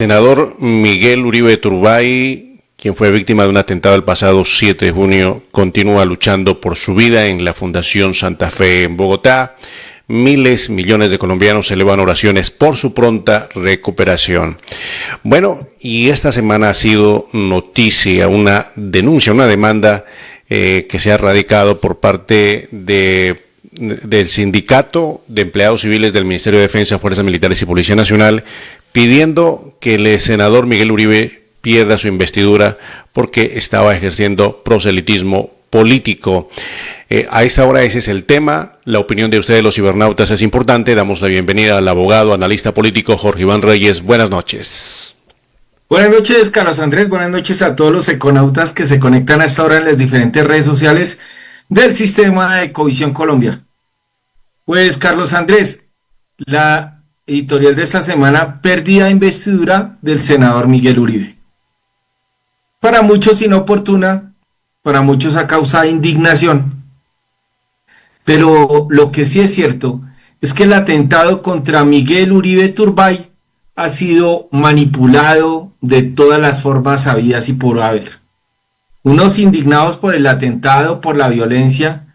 Senador Miguel Uribe Turbay, quien fue víctima de un atentado el pasado 7 de junio, continúa luchando por su vida en la Fundación Santa Fe en Bogotá. Millones de colombianos elevan oraciones por su pronta recuperación. Bueno, y esta semana ha sido noticia una denuncia, una demanda que se ha radicado por parte del Sindicato de Empleados Civiles del Ministerio de Defensa, Fuerzas Militares y Policía Nacional, pidiendo que el senador Miguel Uribe pierda su investidura porque estaba ejerciendo proselitismo político. A esta hora ese es el tema. La opinión de ustedes, los cibernautas, es importante. Damos la bienvenida al abogado, analista político Jorge Iván Reyes. Buenas noches. Buenas noches, Carlos Andrés. Buenas noches a todos los econautas que se conectan a esta hora en las diferentes redes sociales del sistema de Ecovisión Colombia. Pues, Carlos Andrés, la editorial de esta semana: pérdida de investidura del senador Miguel Uribe. Para muchos inoportuna, para muchos a causa de indignación. Pero lo que sí es cierto es que el atentado contra Miguel Uribe Turbay ha sido manipulado de todas las formas habidas y por haber. Unos indignados por el atentado, por la violencia,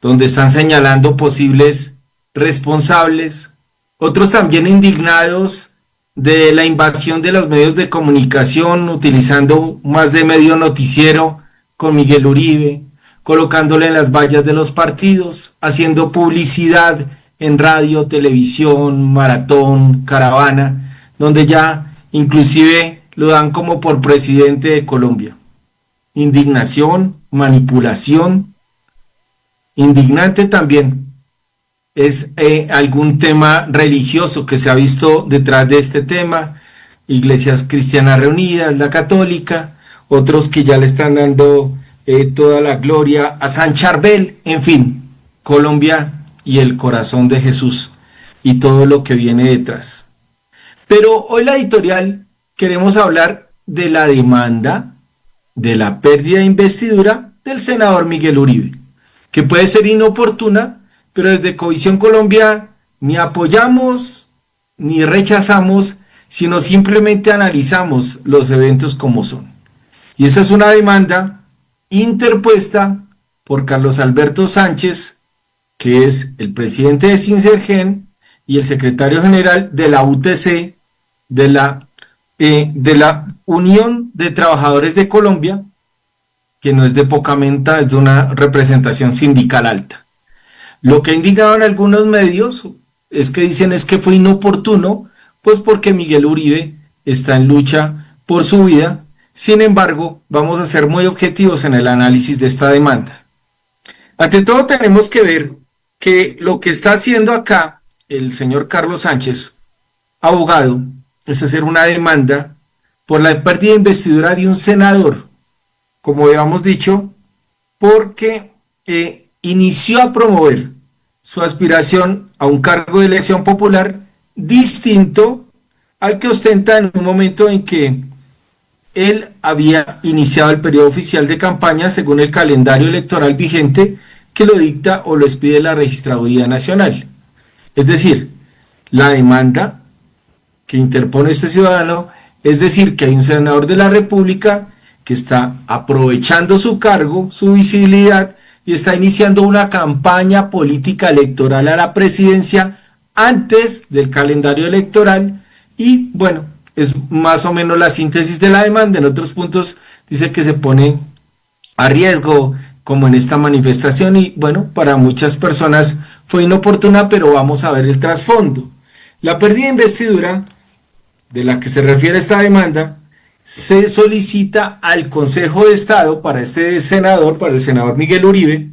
donde están señalando posibles responsables. Otros también indignados de la invasión de los medios de comunicación, utilizando más de medio noticiero con Miguel Uribe, colocándole en las vallas de los partidos, haciendo publicidad en radio, televisión, maratón, caravana, donde ya inclusive lo dan como por presidente de Colombia. Indignación, manipulación, indignante también es algún tema religioso que se ha visto detrás de este tema, iglesias cristianas reunidas, la católica, otros que ya le están dando toda la gloria a San Charbel, en fin, Colombia y el corazón de Jesús y todo lo que viene detrás. Pero hoy la editorial queremos hablar de la demanda de la pérdida de investidura del senador Miguel Uribe, que puede ser inoportuna, pero desde Ecovisión Colombia ni apoyamos ni rechazamos, sino simplemente analizamos los eventos como son. Y esta es una demanda interpuesta por Carlos Alberto Sánchez, que es el presidente de Sincergen y el secretario general de la UTC, de la Unión de Trabajadores de Colombia, que no es de poca monta, es de una representación sindical alta. Lo que indicaban algunos medios es que dicen es que fue inoportuno, pues porque Miguel Uribe está en lucha por su vida. Sin embargo, vamos a ser muy objetivos en el análisis de esta demanda. Ante todo, tenemos que ver que lo que está haciendo acá el señor Carlos Sánchez, abogado, es hacer una demanda por la pérdida de investidura de un senador, como habíamos dicho, porque inició a promover su aspiración a un cargo de elección popular distinto al que ostenta en un momento en que él había iniciado el periodo oficial de campaña según el calendario electoral vigente que lo dicta o lo expide la Registraduría Nacional. Es decir, la demanda que interpone este ciudadano es decir que hay un senador de la República que está aprovechando su cargo, su visibilidad, y está iniciando una campaña política electoral a la presidencia antes del calendario electoral. Y bueno, es más o menos la síntesis de la demanda. En otros puntos dice que se pone a riesgo, como en esta manifestación, y bueno, para muchas personas fue inoportuna, pero vamos a ver el trasfondo. La pérdida de investidura de la que se refiere esta demanda se solicita al Consejo de Estado para este senador, para el senador Miguel Uribe,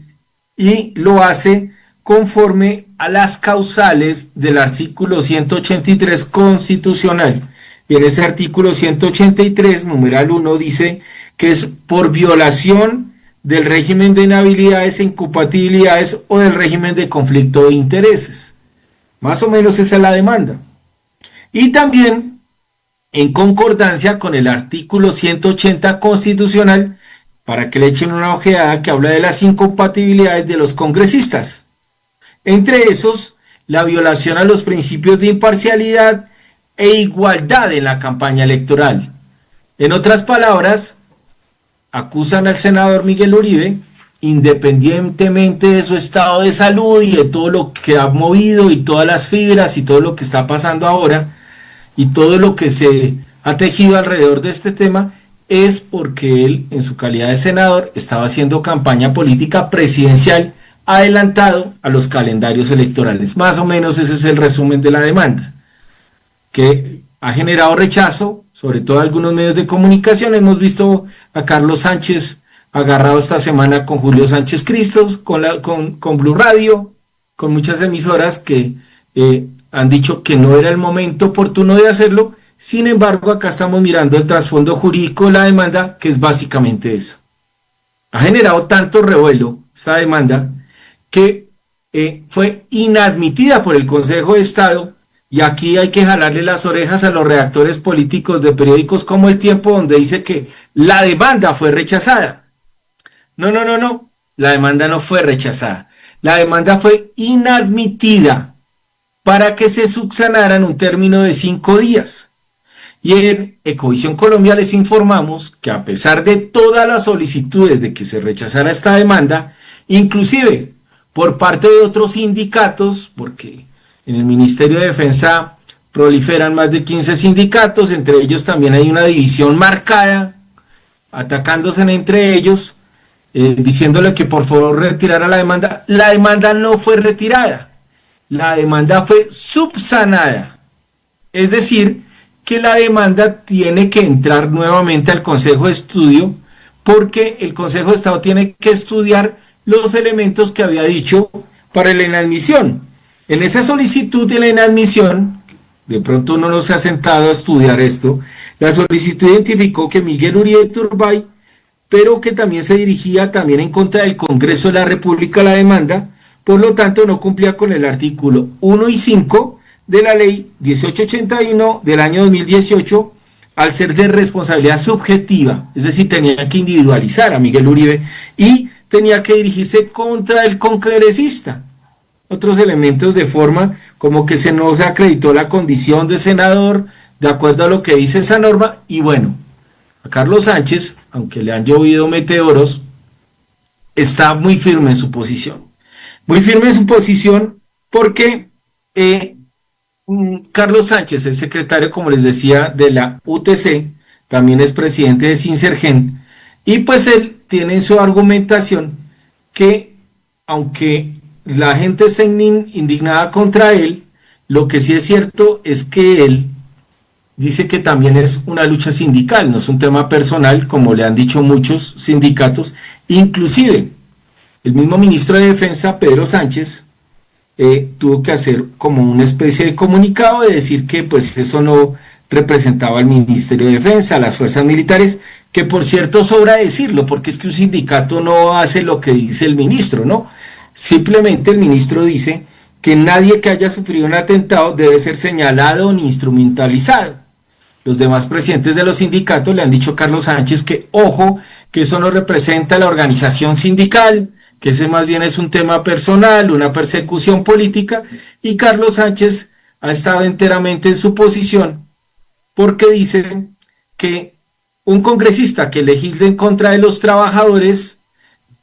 y lo hace conforme a las causales del artículo 183 constitucional. Y en ese artículo 183, numeral 1, dice que es por violación del régimen de inhabilidades e incompatibilidades o del régimen de conflicto de intereses. Más o menos esa es la demanda. Y también en concordancia con el artículo 180 constitucional, para que le echen una ojeada, que habla de las incompatibilidades de los congresistas. Entre esos, la violación a los principios de imparcialidad e igualdad en la campaña electoral. En otras palabras, acusan al senador Miguel Uribe, independientemente de su estado de salud y de todo lo que ha movido y todas las fibras y todo lo que está pasando ahora y todo lo que se ha tejido alrededor de este tema, es porque él, en su calidad de senador, estaba haciendo campaña política presidencial adelantado a los calendarios electorales. Más o menos ese es el resumen de la demanda, que ha generado rechazo, sobre todo algunos medios de comunicación. Hemos visto a Carlos Sánchez agarrado esta semana con Julio Sánchez Cristos, con Blue Radio, con muchas emisoras que han dicho que no era el momento oportuno de hacerlo. Sin embargo, acá estamos mirando el trasfondo jurídico de la demanda, que es básicamente eso. Ha generado tanto revuelo esta demanda que fue inadmitida por el Consejo de Estado, y aquí hay que jalarle las orejas a los redactores políticos de periódicos como El Tiempo, donde dice que la demanda fue rechazada. No, la demanda no fue rechazada, la demanda fue inadmitida para que se subsanara en un término de 5 días. Y en Ecovisión Colombia les informamos que a pesar de todas las solicitudes de que se rechazara esta demanda, inclusive por parte de otros sindicatos, porque en el Ministerio de Defensa proliferan más de 15 sindicatos, entre ellos también hay una división marcada, atacándose entre ellos, diciéndole que por favor retirara la demanda no fue retirada, la demanda fue subsanada, es decir, que la demanda tiene que entrar nuevamente al Consejo de Estudio, porque el Consejo de Estado tiene que estudiar los elementos que había dicho para la inadmisión. En esa solicitud de la inadmisión, de pronto uno no se ha sentado a estudiar esto, la solicitud identificó que Miguel Uribe Turbay, pero que también se dirigía también en contra del Congreso de la República la demanda, por lo tanto no cumplía con el artículo 1 y 5 de la ley 1881 del año 2018, al ser de responsabilidad subjetiva, es decir, tenía que individualizar a Miguel Uribe y tenía que dirigirse contra el congresista. Otros elementos de forma como que no se acreditó la condición de senador de acuerdo a lo que dice esa norma. Y bueno, a Carlos Sánchez, aunque le han llovido meteoros, está muy firme en su posición. Muy firme en su posición porque Carlos Sánchez, el secretario, como les decía, de la UTC, también es presidente de Sincergen, y pues él tiene en su argumentación que aunque la gente está indignada contra él, lo que sí es cierto es que él dice que también es una lucha sindical, no es un tema personal, como le han dicho muchos sindicatos. Inclusive el mismo ministro de Defensa, Pedro Sánchez, tuvo que hacer como una especie de comunicado de decir que pues eso no representaba al Ministerio de Defensa, a las fuerzas militares, que por cierto sobra decirlo, porque es que un sindicato no hace lo que dice el ministro, ¿no? Simplemente el ministro dice que nadie que haya sufrido un atentado debe ser señalado ni instrumentalizado. Los demás presidentes de los sindicatos le han dicho a Carlos Sánchez que ojo, que eso no representa la organización sindical, que ese más bien es un tema personal, una persecución política, y Carlos Sánchez ha estado enteramente en su posición porque dicen que un congresista que legisle en contra de los trabajadores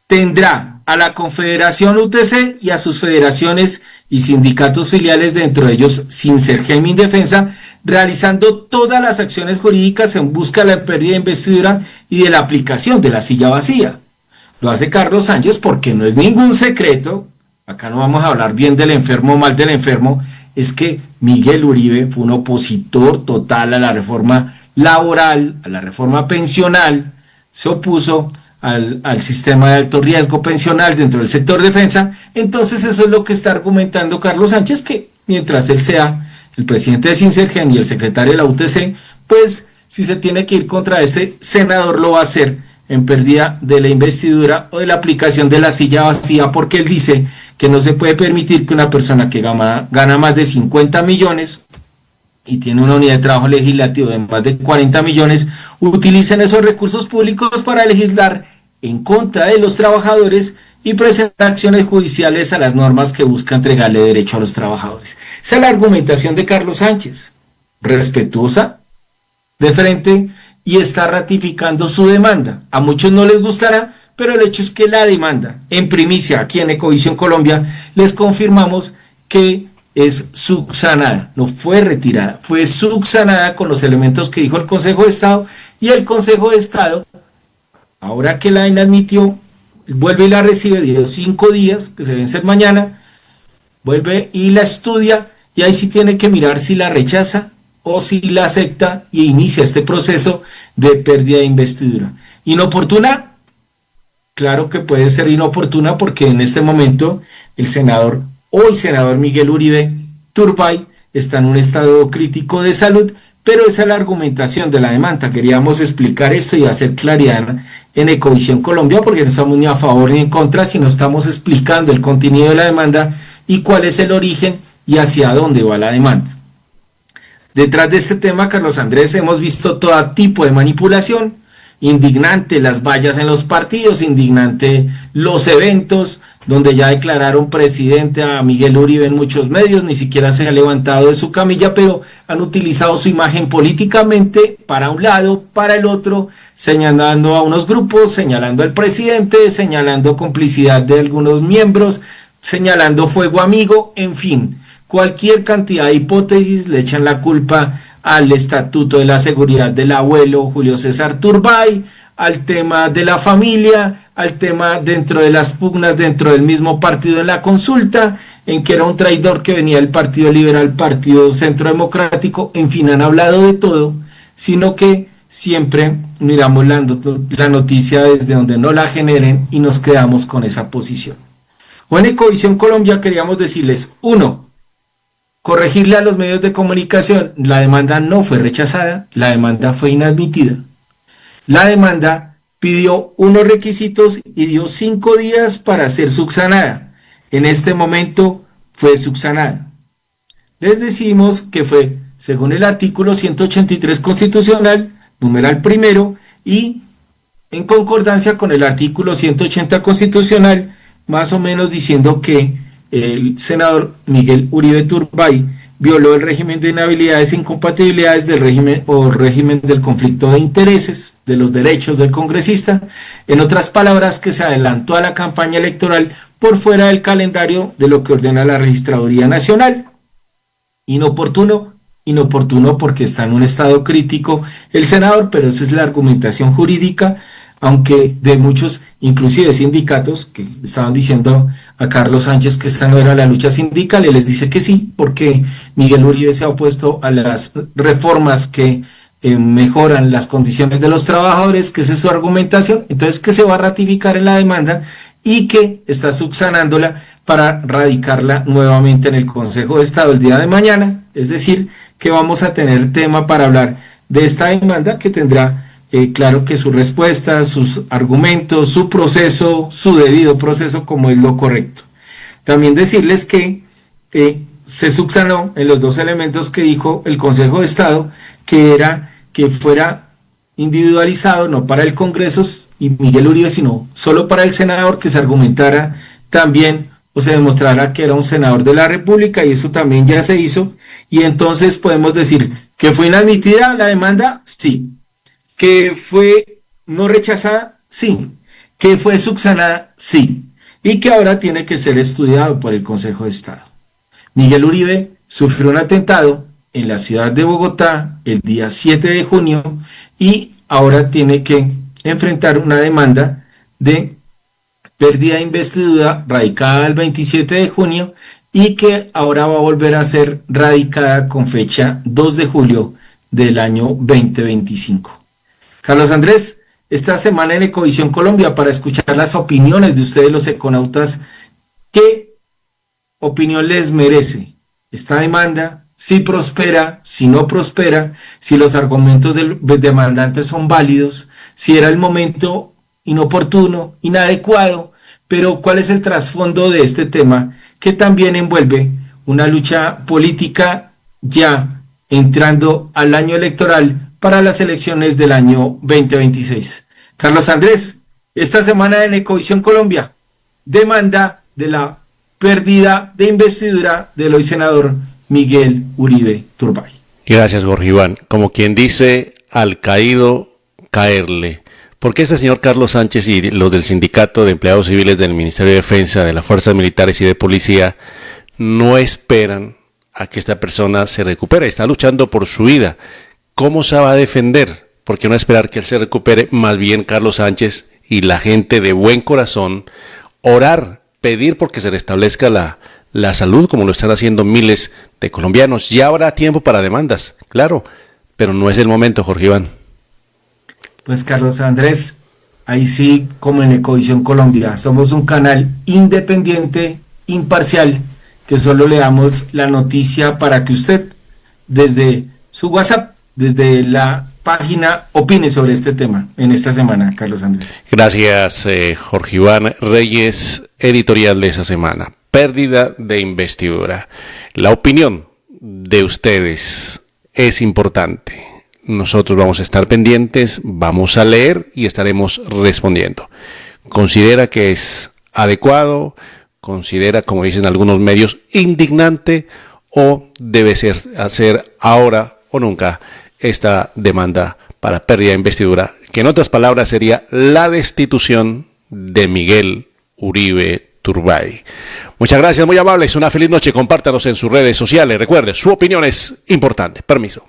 tendrá a la Confederación UTC y a sus federaciones y sindicatos filiales, dentro de ellos Sincergen y Defensa, realizando todas las acciones jurídicas en busca de la pérdida de investidura y de la aplicación de la silla vacía. Lo hace Carlos Sánchez porque no es ningún secreto, acá no vamos a hablar bien del enfermo o mal del enfermo, es que Miguel Uribe fue un opositor total a la reforma laboral, a la reforma pensional, se opuso al sistema de alto riesgo pensional dentro del sector defensa. Entonces eso es lo que está argumentando Carlos Sánchez, que mientras él sea el presidente de Sincergen y el secretario de la UTC, pues si se tiene que ir contra ese senador lo va a hacer en pérdida de la investidura o de la aplicación de la silla vacía, porque él dice que no se puede permitir que una persona que gana más de 50 millones y tiene una unidad de trabajo legislativo de más de 40 millones, utilicen esos recursos públicos para legislar en contra de los trabajadores y presentar acciones judiciales a las normas que buscan entregarle derecho a los trabajadores. Esa es la argumentación de Carlos Sánchez. respetuosa, de frente, y está ratificando su demanda. A muchos no les gustará, pero el hecho es que la demanda, en primicia, aquí en Ecovisión Colombia, les confirmamos que es subsanada, no fue retirada, fue subsanada con los elementos que dijo el Consejo de Estado, y el Consejo de Estado, ahora que la inadmitió, vuelve y la recibe, dio 5 días, que se vencen mañana, vuelve y la estudia, y ahí sí tiene que mirar si la rechaza o si la acepta, y inicia este proceso de pérdida de investidura. ¿Inoportuna? Claro que puede ser inoportuna, porque en este momento el hoy senador Miguel Uribe Turbay está en un estado crítico de salud, pero esa es la argumentación de la demanda. Queríamos explicar esto y hacer claridad en Ecovisión Colombia, porque no estamos ni a favor ni en contra, sino estamos explicando el contenido de la demanda y cuál es el origen y hacia dónde va la demanda. Detrás de este tema, Carlos Andrés, hemos visto todo tipo de manipulación, indignante las vallas en los partidos, indignante los eventos, donde ya declararon presidente a Miguel Uribe en muchos medios, ni siquiera se ha levantado de su camilla, pero han utilizado su imagen políticamente para un lado, para el otro, señalando a unos grupos, señalando al presidente, señalando complicidad de algunos miembros, señalando fuego amigo, en fin, cualquier cantidad de hipótesis le echan la culpa al Estatuto de la Seguridad del abuelo Julio César Turbay, al tema de la familia, al tema dentro de las pugnas dentro del mismo partido en la consulta, en que era un traidor que venía del Partido Liberal, Partido Centro Democrático, en fin, han hablado de todo, sino que siempre miramos la noticia desde donde no la generen y nos quedamos con esa posición. O en Ecovisión Colombia queríamos decirles, 1, corregirle a los medios de comunicación, la demanda no fue rechazada, la demanda fue inadmitida. La demanda pidió unos requisitos y dio 5 días para ser subsanada. En este momento fue subsanada. Les decimos que fue según el artículo 183 constitucional, numeral primero, y en concordancia con el artículo 180 constitucional, más o menos diciendo que el senador Miguel Uribe Turbay violó el régimen de inhabilidades e incompatibilidades del régimen del conflicto de intereses, de los derechos del congresista, en otras palabras, que se adelantó a la campaña electoral por fuera del calendario de lo que ordena la Registraduría Nacional. Inoportuno porque está en un estado crítico el senador, pero esa es la argumentación jurídica, aunque de muchos, inclusive sindicatos, que estaban diciendo a Carlos Sánchez que esta no era la lucha sindical, él les dice que sí, porque Miguel Uribe se ha opuesto a las reformas que mejoran las condiciones de los trabajadores, que esa es su argumentación, entonces que se va a ratificar en la demanda y que está subsanándola para radicarla nuevamente en el Consejo de Estado el día de mañana, es decir, que vamos a tener tema para hablar de esta demanda que tendrá claro que su respuesta, sus argumentos, su proceso, su debido proceso como es lo correcto. También decirles que se subsanó en los 2 elementos que dijo el Consejo de Estado, que era que fuera individualizado, no para el Congreso y Miguel Uribe, sino solo para el senador, que se argumentara también o se demostrara que era un senador de la República, y eso también ya se hizo, y entonces podemos decir que fue inadmitida la demanda, sí. ¿Que fue no rechazada? Sí. ¿Que fue subsanada? Sí. Y que ahora tiene que ser estudiado por el Consejo de Estado. Miguel Uribe sufrió un atentado en la ciudad de Bogotá el día 7 de junio y ahora tiene que enfrentar una demanda de pérdida de investidura radicada el 27 de junio y que ahora va a volver a ser radicada con fecha 2 de julio del año 2025. Carlos Andrés, esta semana en Ecovisión Colombia, para escuchar las opiniones de ustedes los econautas, ¿qué opinión les merece esta demanda? Si prospera, si no prospera, si los argumentos del demandante son válidos, si era el momento inoportuno, inadecuado, pero ¿cuál es el trasfondo de este tema que también envuelve una lucha política ya entrando al año electoral para las elecciones del año 2026. Carlos Andrés, esta semana en Ecovisión Colombia, demanda de la pérdida de investidura del hoy senador Miguel Uribe Turbay. Gracias, Jorge Iván. Como quien dice, al caído, caerle. ¿Por qué este señor Carlos Sánchez y los del Sindicato de Empleados Civiles del Ministerio de Defensa, de las Fuerzas Militares y de Policía no esperan a que esta persona se recupere? Está luchando por su vida. ¿Cómo se va a defender? ¿Por qué no esperar que él se recupere? Más bien Carlos Sánchez y la gente de buen corazón, orar, pedir porque se restablezca la salud, como lo están haciendo miles de colombianos. Ya habrá tiempo para demandas, claro, pero no es el momento, Jorge Iván. Pues Carlos Andrés, ahí sí, como en Ecovisión Colombia, somos un canal independiente, imparcial, que solo le damos la noticia para que usted, desde su WhatsApp, desde la página, opine sobre este tema en esta semana, Carlos Andrés. Gracias, Jorge Iván Reyes, editorial de esa semana. Pérdida de investidura. La opinión de ustedes es importante. Nosotros vamos a estar pendientes, vamos a leer y estaremos respondiendo. ¿Considera que es adecuado? ¿Considera, como dicen algunos medios, indignante? ¿O debe ser hacer ahora o nunca esta demanda para pérdida de investidura? Que en otras palabras sería la destitución de Miguel Uribe Turbay. Muchas gracias, muy amables. Una feliz noche. Compártanos en sus redes sociales. Recuerde, su opinión es importante. Permiso.